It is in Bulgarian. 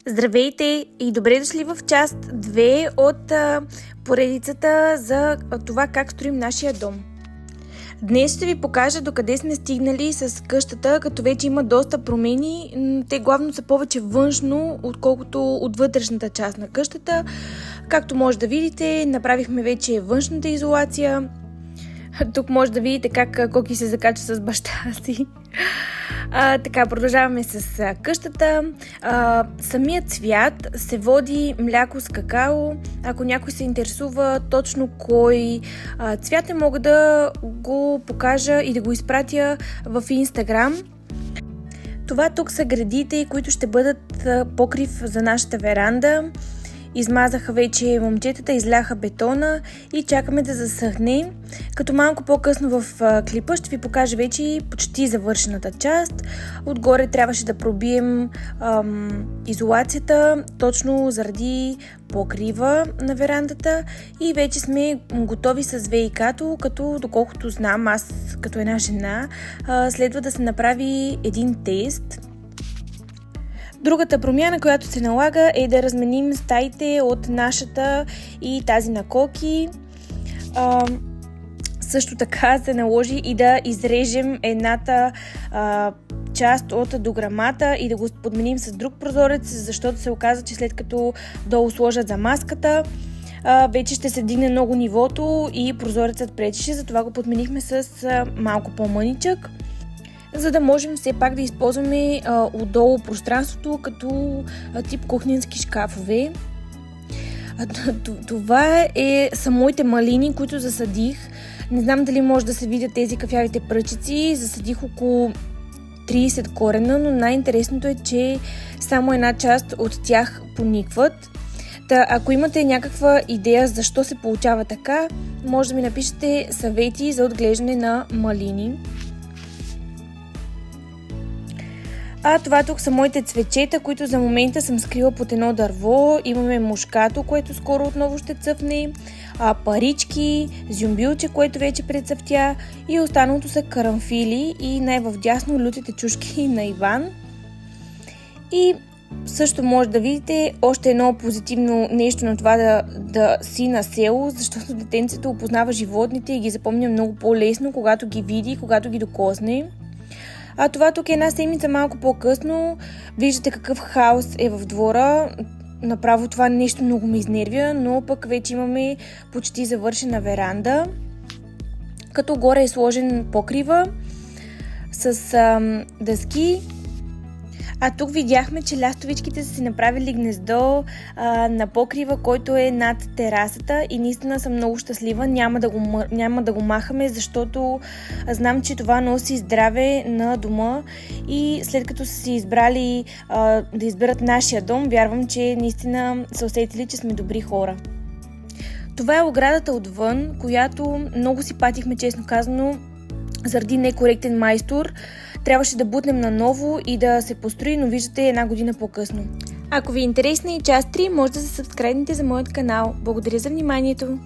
Здравейте и добре дошли в част 2 от поредицата за това как строим нашия дом. Днес ще ви покажа докъде сме стигнали с къщата, като вече има доста промени. Те главно са повече външно, отколкото от вътрешната част на къщата. Както може да видите, направихме вече външната изолация. Тук може да видите как Коки се закача с баща си. Така, продължаваме с къщата. Самият цвят се води мляко с какао. Ако някой се интересува точно кой цвят е, мога да го покажа и да го изпратя в Инстаграм. Това тук са гредите, които ще бъдат покрив за нашата веранда. Измазаха вече момчетата, изляха бетона и чакаме да засъхне. Като малко по-късно в клипа ще ви покажа вече почти завършената част. Отгоре трябваше да пробием изолацията, точно заради покрива на верандата и вече сме готови с ВИК-то, като доколкото знам, аз като една жена, следва да се направи един тест. Другата промяна, която се налага, е да разменим стаите от нашата и тази на Коки. Също така се наложи и да изрежем едната част от дограмата и да го подменим с друг прозорец, защото се оказа, че след като долу сложат замазката, вече ще се дигне много нивото и прозорецът пречеше, затова го подменихме с малко по-мъничък, за да можем все пак да използваме отдолу пространството като тип кухненски шкафове. Това са моите малини, които засадих. Не знам дали може да се видят тези кафявите пръчици. Засадих около 30 корена, но най-интересното е, че само една част от тях поникват. Ако имате някаква идея защо се получава така, може да ми напишете съвети за отглеждане на малини. Това тук са моите цвечета, които за момента съм скрила под едно дърво. Имаме мушкато, което скоро отново ще цъфне, парички, зюмбилче, което вече прецъфтя и останалото са карамфили и най-вдясно лютите чушки на Иван. И също може да видите още едно позитивно нещо на това да си на село, защото детенцето опознава животните и ги запомня много по-лесно, когато ги види, когато ги докосне. Това тук е една седмица малко по-късно. Виждате какъв хаос е в двора. Направо това нещо много ме изнервя, но пък вече имаме почти завършена веранда. Като горе е сложен покрива с дъски. Тук видяхме, че лястовичките са си направили гнездо на покрива, който е над терасата и наистина съм много щастлива. Няма да го махаме, защото знам, че това носи здраве на дома и след като са си избрали да изберат нашия дом, вярвам, че наистина са усетили, че сме добри хора. Това е оградата отвън, която много си патихме, честно казано, заради некоректен майстор. Трябваше да бутнем наново и да се построи, но виждате една година по-късно. Ако ви е интересна и част 3, може да се сабскрайбнете за моят канал. Благодаря за вниманието!